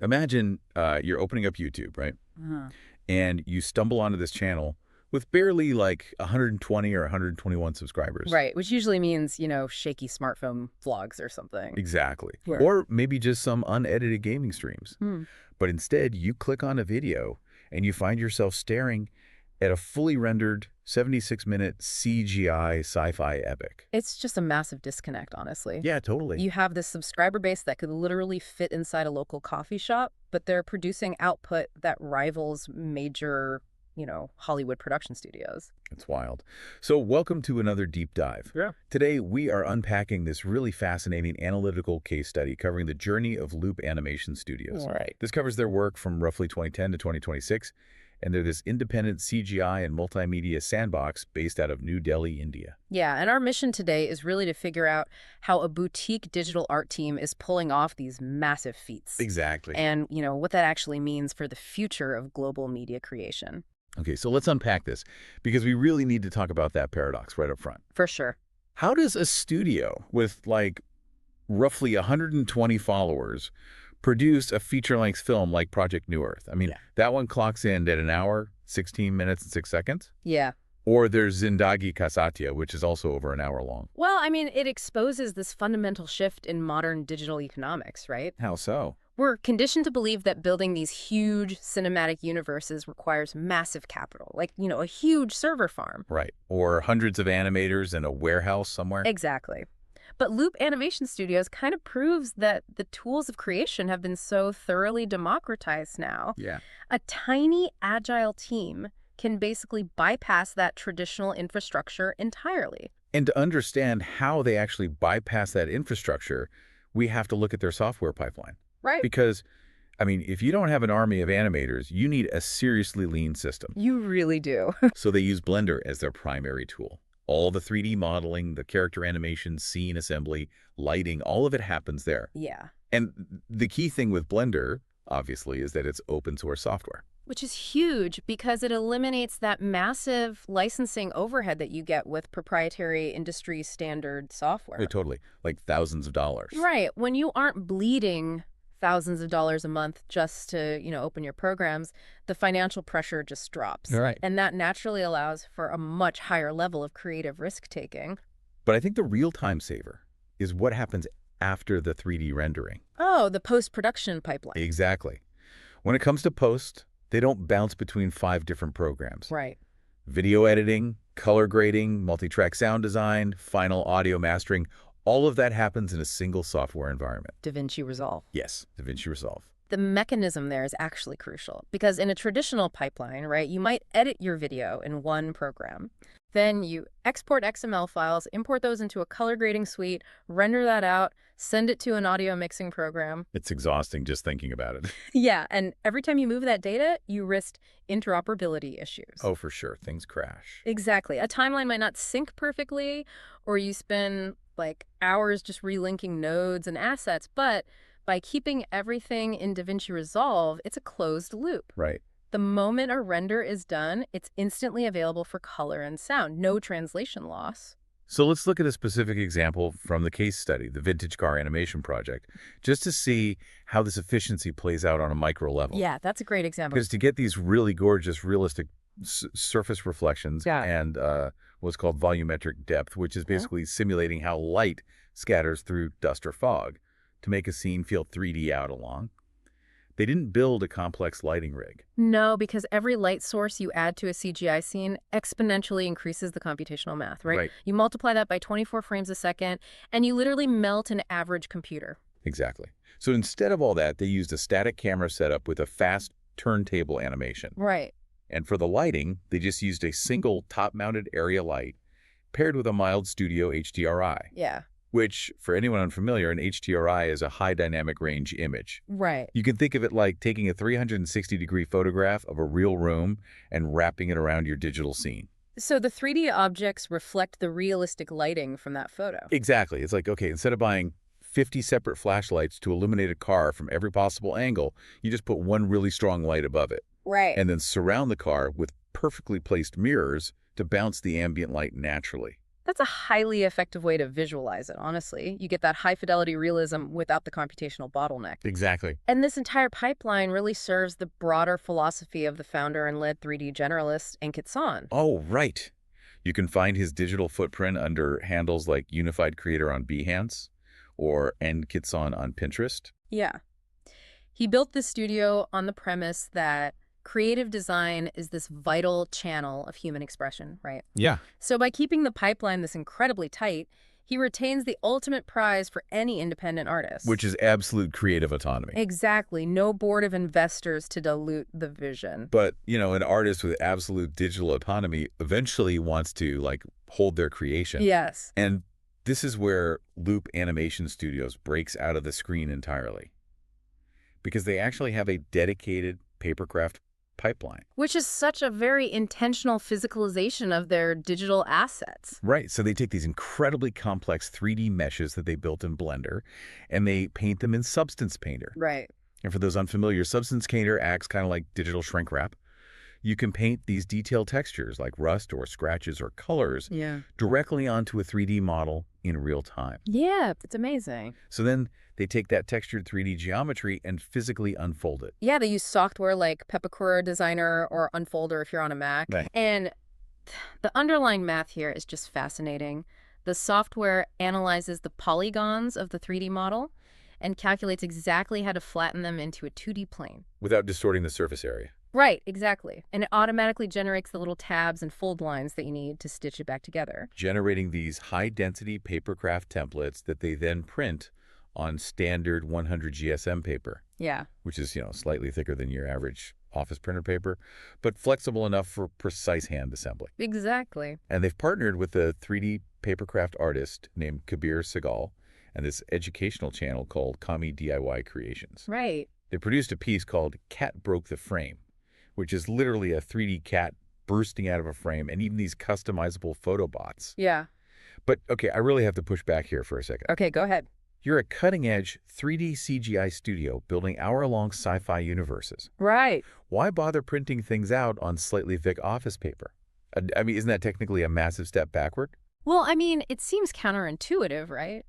Imagine you're opening up YouTube, right? Uh-huh. And you stumble onto this channel with barely like 120 or 121 subscribers. Right, which usually means, shaky smartphone vlogs or something. Exactly. Sure. Or maybe just some unedited gaming streams. Hmm. But instead, you click on a video and you find yourself staring at a fully rendered 76-minute CGI sci-fi epic. It's just a massive disconnect, honestly. Yeah, totally. You have this subscriber base that could literally fit inside a local coffee shop, but they're producing output that rivals major, Hollywood production studios. It's wild. So welcome to another deep dive. Yeah. Today, we are unpacking this really fascinating analytical case study covering the journey of Loop Animation Studios. All right. This covers their work from roughly 2010 to 2026, and they're this independent CGI and multimedia sandbox based out of New Delhi, India. Yeah, and our mission today is really to figure out how a boutique digital art team is pulling off these massive feats. Exactly. And, what that actually means for the future of global media creation. Okay, so let's unpack this, because we really need to talk about that paradox right up front. For sure. How does a studio with, like, roughly 120 followers produce a feature-length film like Project New Earth? I mean, Yeah. that one clocks in at an hour, 16 minutes, and 6 seconds. Yeah. Or there's Zindagi Ka Satya, which is also over an hour long. Well, it exposes this fundamental shift in modern digital economics, right? How so? We're conditioned to believe that building these huge cinematic universes requires massive capital, like, a huge server farm. Right. Or hundreds of animators in a warehouse somewhere. Exactly. But Loop Animation Studios kind of proves that the tools of creation have been so thoroughly democratized now. Yeah. A tiny, agile team can basically bypass that traditional infrastructure entirely. And to understand how they actually bypass that infrastructure, we have to look at their software pipeline. Right. Because, if you don't have an army of animators, you need a seriously lean system. You really do. So they use Blender as their primary tool. All the 3D modeling, the character animation, scene assembly, lighting, all of it happens there. Yeah. And the key thing with Blender, obviously, is that it's open source software. Which is huge because it eliminates that massive licensing overhead that you get with proprietary industry standard software. Yeah, totally. Like thousands of dollars. Right. When you aren't bleeding thousands of dollars a month just to, open your programs, the financial pressure just drops. Right. And that naturally allows for a much higher level of creative risk-taking. But I think the real time saver is what happens after the 3D rendering. Oh, the post-production pipeline. Exactly. When it comes to post, they don't bounce between 5 different programs. Right. Video editing, color grading, multi-track sound design, final audio mastering, all of that happens in a single software environment. DaVinci Resolve. Yes, DaVinci Resolve. The mechanism there is actually crucial because in a traditional pipeline, right, you might edit your video in one program. Then you export XML files, import those into a color grading suite, render that out, send it to an audio mixing program. It's exhausting just thinking about it. Yeah, and every time you move that data, you risk interoperability issues. Oh, for sure. Things crash. Exactly. A timeline might not sync perfectly, or you spend hours just relinking nodes and assets, but by keeping everything in DaVinci Resolve, it's a closed loop. Right. The moment a render is done, it's instantly available for color and sound. No translation loss. So let's look at a specific example from the case study, the Vintage Car Animation Project, just to see how this efficiency plays out on a micro level. Yeah, that's a great example. Because to get these really gorgeous, realistic surface reflections and what's called volumetric depth, which is basically simulating how light scatters through dust or fog to make a scene feel 3D out along. They didn't build a complex lighting rig. No, because every light source you add to a CGI scene exponentially increases the computational math, right? You multiply that by 24 frames a second, and you literally melt an average computer. Exactly. So instead of all that, they used a static camera setup with a fast turntable animation. Right. And for the lighting, they just used a single top-mounted area light paired with a mild studio HDRI. Yeah. Which, for anyone unfamiliar, an HDRI is a high dynamic range image. Right. You can think of it like taking a 360-degree photograph of a real room and wrapping it around your digital scene. So the 3D objects reflect the realistic lighting from that photo. Exactly. It's like, okay, instead of buying 50 separate flashlights to illuminate a car from every possible angle, you just put one really strong light above it. Right. And then surround the car with perfectly placed mirrors to bounce the ambient light naturally. That's a highly effective way to visualize it, honestly. You get that high-fidelity realism without the computational bottleneck. Exactly. And this entire pipeline really serves the broader philosophy of the founder and lead 3D generalist, Ankit San. Oh, right. You can find his digital footprint under handles like Unified Creator on Behance or Ankit San on Pinterest. Yeah. He built this studio on the premise that creative design is this vital channel of human expression, right? Yeah. So by keeping the pipeline this incredibly tight, he retains the ultimate prize for any independent artist. Which is absolute creative autonomy. Exactly. No board of investors to dilute the vision. But, an artist with absolute digital autonomy eventually wants to, hold their creation. Yes. And this is where Loop Animation Studios breaks out of the screen entirely. Because they actually have a dedicated papercraft pipeline. Which is such a very intentional physicalization of their digital assets. Right. So they take these incredibly complex 3D meshes that they built in Blender, and they paint them in Substance Painter. Right. And for those unfamiliar, Substance Painter acts kind of like digital shrink wrap. You can paint these detailed textures like rust or scratches or colors directly onto a 3D model in real time. Yeah, it's amazing. So then they take that textured 3D geometry and physically unfold it. Yeah, they use software like Pepakura Designer or Unfolder if you're on a Mac. Right. And the underlying math here is just fascinating. The software analyzes the polygons of the 3D model and calculates exactly how to flatten them into a 2D plane. Without distorting the surface area. Right, exactly. And it automatically generates the little tabs and fold lines that you need to stitch it back together. Generating these high-density papercraft templates that they then print on standard 100 GSM paper. Yeah. Which is, slightly thicker than your average office printer paper, but flexible enough for precise hand assembly. Exactly. And they've partnered with a 3D papercraft artist named Kabir Segal and this educational channel called Kami DIY Creations. Right. They produced a piece called Cat Broke the Frame, which is literally a 3D cat bursting out of a frame, and even these customizable photo bots. Yeah. But, okay, I really have to push back here for a second. Okay, go ahead. You're a cutting-edge 3D CGI studio building hour-long sci-fi universes. Right. Why bother printing things out on slightly thick office paper? I mean, isn't that technically a massive step backward? Well, I mean, it seems counterintuitive, right?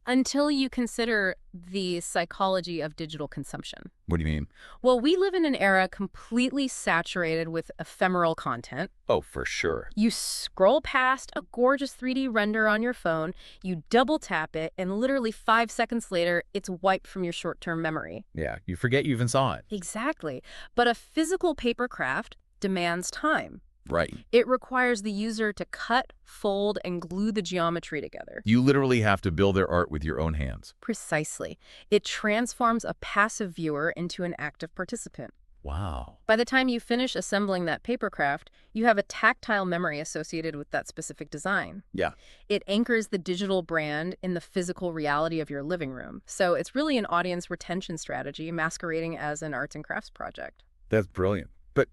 Until you consider the psychology of digital consumption. What do you mean? Well, we live in an era completely saturated with ephemeral content. Oh, for sure. You scroll past a gorgeous 3D render on your phone, you double tap it, and literally 5 seconds later, it's wiped from your short-term memory. Yeah, you forget you even saw it. Exactly. But a physical papercraft demands time. Right. It requires the user to cut, fold, and glue the geometry together. You literally have to build their art with your own hands. Precisely. It transforms a passive viewer into an active participant. Wow. By the time you finish assembling that papercraft, you have a tactile memory associated with that specific design. Yeah. It anchors the digital brand in the physical reality of your living room. So it's really an audience retention strategy masquerading as an arts and crafts project. That's brilliant. But,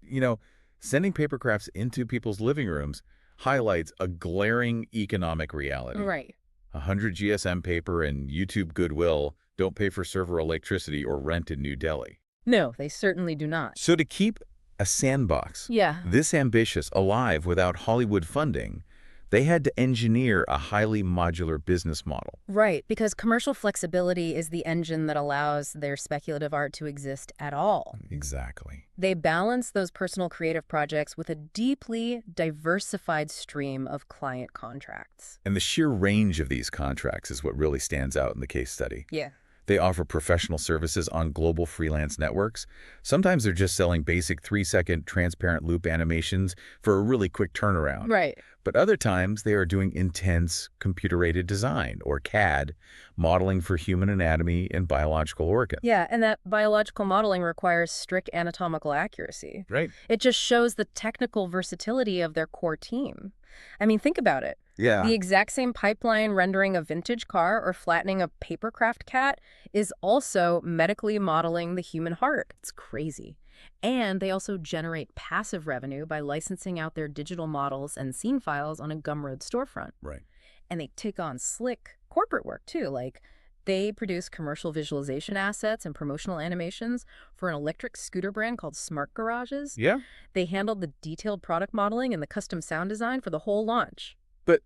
sending papercrafts into people's living rooms highlights a glaring economic reality. Right. 100 GSM paper and YouTube Goodwill don't pay for server electricity or rent in New Delhi. No, they certainly do not. So to keep a sandbox this ambitious alive without Hollywood funding, they had to engineer a highly modular business model. Right, because commercial flexibility is the engine that allows their speculative art to exist at all. Exactly. They balance those personal creative projects with a deeply diversified stream of client contracts. And the sheer range of these contracts is what really stands out in the case study. Yeah. They offer professional services on global freelance networks. Sometimes they're just selling basic 3-second transparent loop animations for a really quick turnaround. Right. But other times they are doing intense computer-aided design, or CAD, modeling for human anatomy and biological organs. Yeah, and that biological modeling requires strict anatomical accuracy. Right. It just shows the technical versatility of their core team. I mean, think about it. Yeah. The exact same pipeline rendering a vintage car or flattening a papercraft cat is also medically modeling the human heart. It's crazy. And they also generate passive revenue by licensing out their digital models and scene files on a Gumroad storefront. Right. And they take on slick corporate work, too. Like, they produce commercial visualization assets and promotional animations for an electric scooter brand called Smart Garages. Yeah. They handled the detailed product modeling and the custom sound design for the whole launch. But,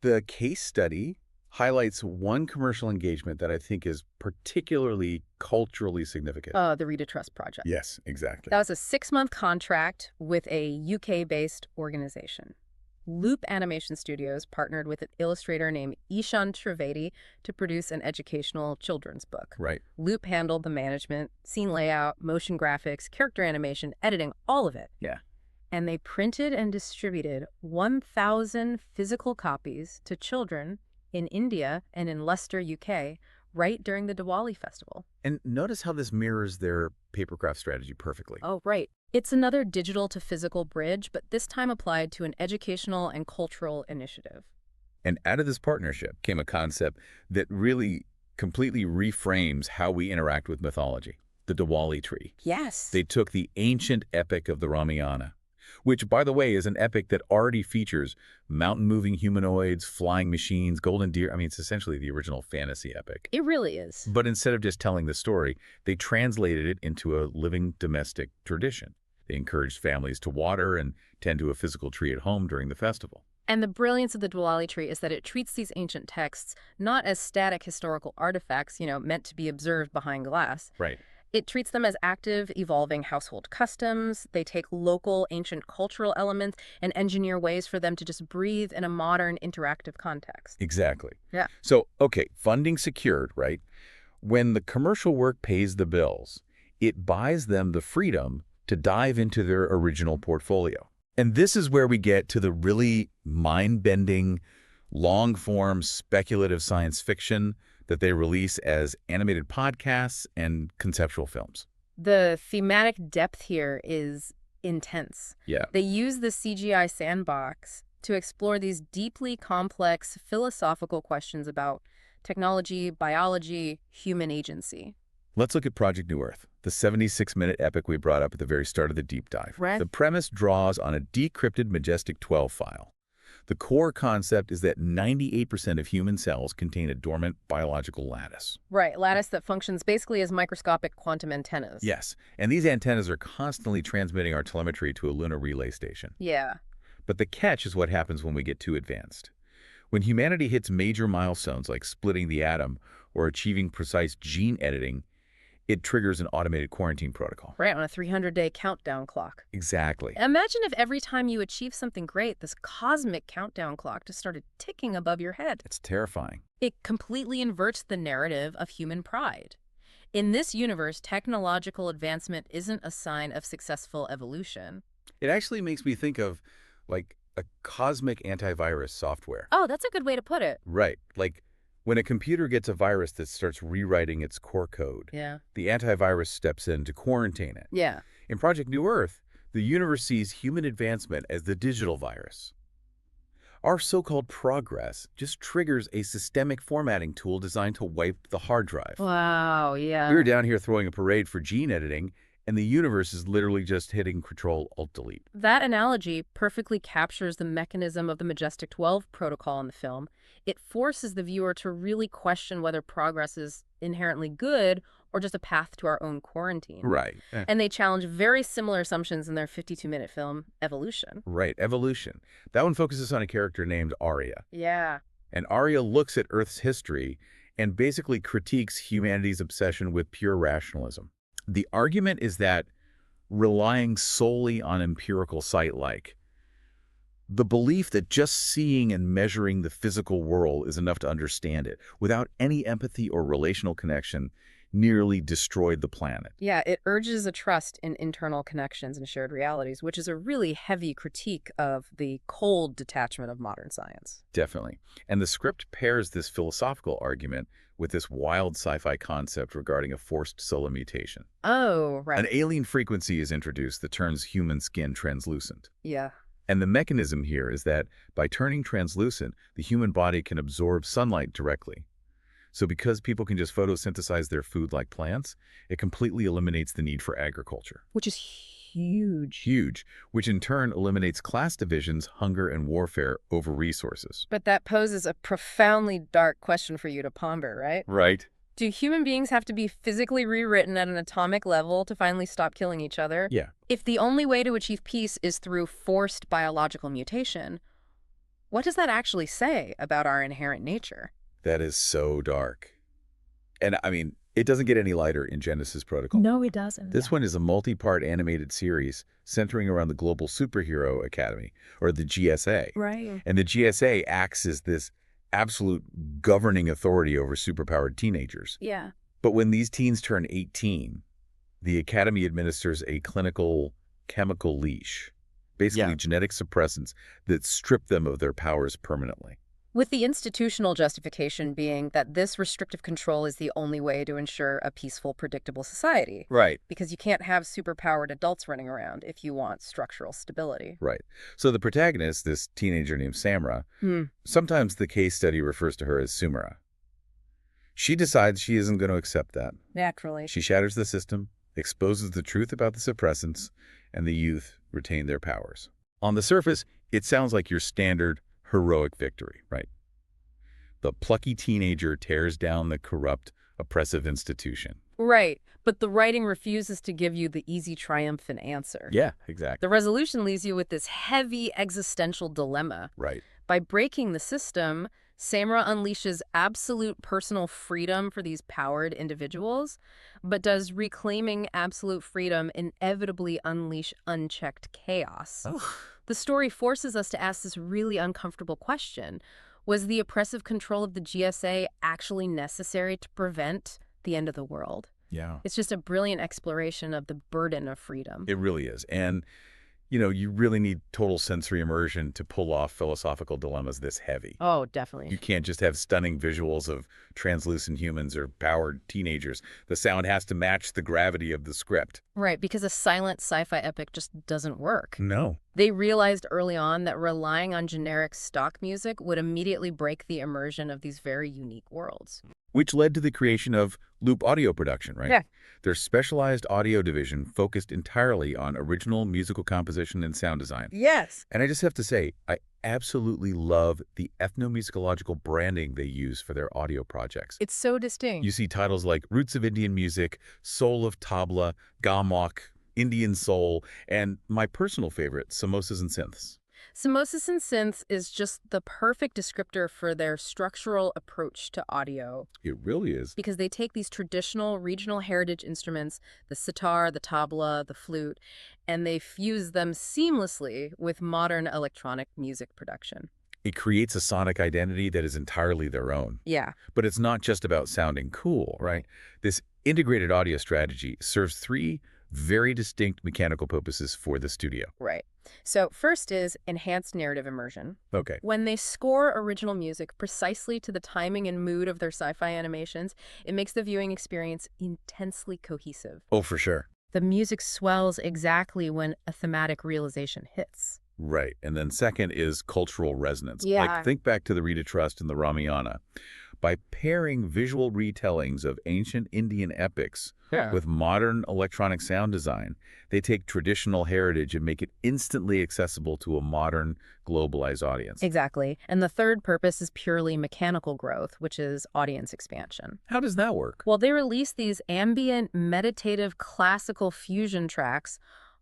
the case study highlights one commercial engagement that I think is particularly culturally significant. The Rita Trust Project. Yes, exactly. That was a 6-month contract with a UK-based organization. Loop Animation Studios partnered with an illustrator named Ishan Trivedi to produce an educational children's book. Right. Loop handled the management, scene layout, motion graphics, character animation, editing, all of it. Yeah. And they printed and distributed 1,000 physical copies to children in India and in Leicester, UK, right during the Diwali festival. And notice how this mirrors their papercraft strategy perfectly. Oh, right. It's another digital to physical bridge, but this time applied to an educational and cultural initiative. And out of this partnership came a concept that really completely reframes how we interact with mythology, the Diwali tree. Yes. They took the ancient epic of the Ramayana, which, by the way, is an epic that already features mountain-moving humanoids, flying machines, golden deer. I mean, it's essentially the original fantasy epic. It really is. But instead of just telling the story, they translated it into a living domestic tradition. They encouraged families to water and tend to a physical tree at home during the festival. And the brilliance of the Diwali tree is that it treats these ancient texts not as static historical artifacts, meant to be observed behind glass. Right. It treats them as active, evolving household customs. They take local, ancient cultural elements and engineer ways for them to just breathe in a modern, interactive context. Exactly. Yeah. So, okay, funding secured, right? When the commercial work pays the bills, it buys them the freedom to dive into their original portfolio. And this is where we get to the really mind-bending, long-form, speculative science fiction that they release as animated podcasts and conceptual films. The thematic depth here is intense. Yeah. They use the CGI sandbox to explore these deeply complex philosophical questions about technology, biology, human agency. Let's look at Project New Earth, the 76-minute epic we brought up at the very start of the deep dive. Right. The premise draws on a decrypted Majestic 12 file. The core concept is that 98% of human cells contain a dormant biological lattice. Right, lattice that functions basically as microscopic quantum antennas. Yes, and these antennas are constantly transmitting our telemetry to a lunar relay station. Yeah. But the catch is what happens when we get too advanced. When humanity hits major milestones like splitting the atom or achieving precise gene editing, it triggers an automated quarantine protocol. Right, on a 300-day countdown clock. Exactly. Imagine if every time you achieve something great, this cosmic countdown clock just started ticking above your head. It's terrifying. It completely inverts the narrative of human pride. In this universe, technological advancement isn't a sign of successful evolution. It actually makes me think of, like, a cosmic antivirus software. Oh, that's a good way to put it. Right. Like, when a computer gets a virus that starts rewriting its core code, Yeah. the antivirus steps in to quarantine it. Yeah. In Project New Earth, the universe sees human advancement as the digital virus. Our so-called progress just triggers a systemic formatting tool designed to wipe the hard drive. Wow, yeah. We're down here throwing a parade for gene editing, and the universe is literally just hitting Control-Alt-Delete. That analogy perfectly captures the mechanism of the Majestic 12 protocol in the film. It forces the viewer to really question whether progress is inherently good or just a path to our own quarantine. Right. And they challenge very similar assumptions in their 52-minute film, Evolution. Right, Evolution. That one focuses on a character named Arya. Yeah. And Arya looks at Earth's history and basically critiques humanity's obsession with pure rationalism. The argument is that relying solely on empirical sight, like the belief that just seeing and measuring the physical world is enough to understand it, without any empathy or relational connection, nearly destroyed the planet. Yeah, it urges a trust in internal connections and shared realities, which is a really heavy critique of the cold detachment of modern science. Definitely. And the script pairs this philosophical argument with this wild sci-fi concept regarding a forced solar mutation. Oh, right. An alien frequency is introduced that turns human skin translucent. Yeah. And the mechanism here is that by turning translucent, the human body can absorb sunlight directly. So because people can just photosynthesize their food like plants, it completely eliminates the need for agriculture. Which is huge. Huge, which in turn eliminates class divisions, hunger, and warfare over resources. But that poses a profoundly dark question for you to ponder, right? Right. Do human beings have to be physically rewritten at an atomic level to finally stop killing each other? Yeah. If the only way to achieve peace is through forced biological mutation, What does that actually say about our inherent nature? That is so dark. And I mean, it doesn't get any lighter in Genesis Protocol. No, it doesn't. This one is a multi-part animated series centering around the Global Superhero Academy, or the GSA. Right. And the GSA acts as this absolute governing authority over superpowered teenagers. Yeah. But when these teens turn 18, the Academy administers a clinical chemical leash, basically genetic suppressants that strip them of their powers permanently. With the institutional justification being that this restrictive control is the only way to ensure a peaceful, predictable society. Right. Because you can't have superpowered adults running around if you want structural stability. Right. So the protagonist, this teenager named Samra, sometimes the case study refers to her as Sumera. She decides she isn't going to accept that. Naturally. She shatters the system, exposes the truth about the suppressants, and the youth retain their powers. On the surface, it sounds like your standard heroic victory, right? The plucky teenager tears down the corrupt, oppressive institution. Right, but the writing refuses to give you the easy, triumphant answer. Yeah, exactly. The resolution leaves you with this heavy existential dilemma. Right. By breaking the system, Samra unleashes absolute personal freedom for these powered individuals, but does reclaiming absolute freedom inevitably unleash unchecked chaos? The story forces us to ask this really uncomfortable question. Was the oppressive control of the GSA actually necessary to prevent the end of the world? Yeah. It's just a brilliant exploration of the burden of freedom. It really is. And, you know, you really need total sensory immersion to pull off philosophical dilemmas this heavy. Oh, definitely. You can't just have stunning visuals of translucent humans or powered teenagers. The sound has to match the gravity of the script. Right, because a silent sci-fi epic just doesn't work. No. They realized early on that relying on generic stock music would immediately break the immersion of these very unique worlds. Which led to the creation of Loop Audio Production, right? Yeah. Their specialized audio division focused entirely on original musical composition and sound design. Yes. And I just have to say, I absolutely love the ethnomusicological branding they use for their audio projects. It's so distinct. You see titles like Roots of Indian Music, Soul of Tabla, Gamok, Indian Soul, and my personal favorite, Samosas and Synths. Samosas and Synths is just the perfect descriptor for their structural approach to audio. It really is. Because they take these traditional regional heritage instruments, the sitar, the tabla, the flute, and they fuse them seamlessly with modern electronic music production. It creates a sonic identity that is entirely their own. Yeah. But it's not just about sounding cool, right? This integrated audio strategy serves three very distinct mechanical purposes for the studio. Right. So first is enhanced narrative immersion. Okay. When they score original music precisely to the timing and mood of their sci-fi animations, it makes the viewing experience intensely cohesive. Oh, for sure. The music swells exactly when a thematic realization hits. Right. And then second is cultural resonance. Yeah. Like, think back to the Rita Trust and the Ramayana. By pairing visual retellings of ancient Indian epics with modern electronic sound design, they take traditional heritage and make it instantly accessible to a modern, globalized audience. Exactly. And the third purpose is purely mechanical growth, which is audience expansion. How does that work? Well, they release these ambient, meditative, classical fusion tracks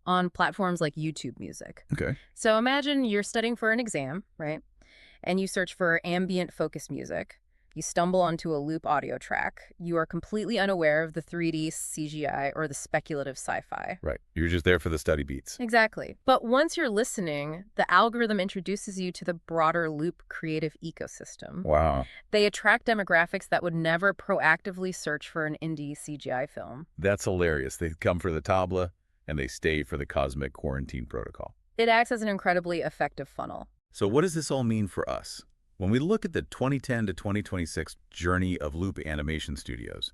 on platforms like YouTube Music. Okay. So imagine you're studying for an exam, right? And you search for ambient focus music. You stumble onto a loop audio track. You are completely unaware of the 3D CGI or the speculative sci-fi. Right. You're just there for the study beats. Exactly. But once you're listening, the algorithm introduces you to the broader loop creative ecosystem. Wow. They attract demographics that would never proactively search for an indie CGI film. That's hilarious. They come for the tabla and they stay for the cosmic quarantine protocol. It acts as an incredibly effective funnel. So what does this all mean for us? When we look at the 2010 to 2026 journey of Loop Animation Studios,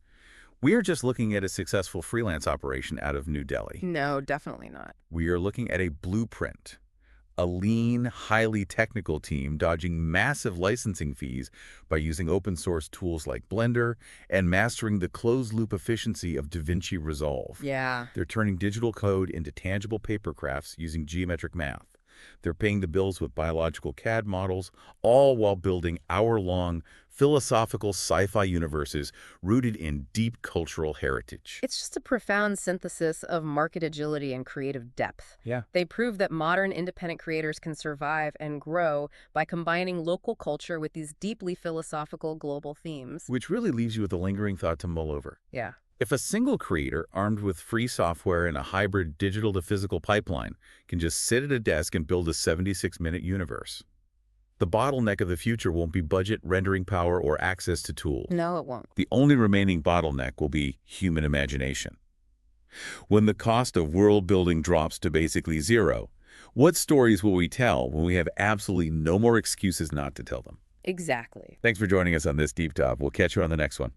we are just looking at a successful freelance operation out of New Delhi. No, definitely not. We are looking at a blueprint, a lean, highly technical team dodging massive licensing fees by using open source tools like Blender and mastering the closed-loop efficiency of DaVinci Resolve. Yeah. They're turning digital code into tangible paper crafts using geometric math. They're paying the bills with biological CAD models, all while building hour-long, philosophical sci-fi universes rooted in deep cultural heritage. It's just a profound synthesis of market agility and creative depth. Yeah. They prove that modern independent creators can survive and grow by combining local culture with these deeply philosophical global themes. Which really leaves you with a lingering thought to mull over. Yeah. If a single creator, armed with free software and a hybrid digital-to-physical pipeline, can just sit at a desk and build a 76-minute universe, the bottleneck of the future won't be budget, rendering power, or access to tools. No, it won't. The only remaining bottleneck will be human imagination. When the cost of world building drops to basically zero, what stories will we tell when we have absolutely no more excuses not to tell them? Exactly. Thanks for joining us on this deep dive. We'll catch you on the next one.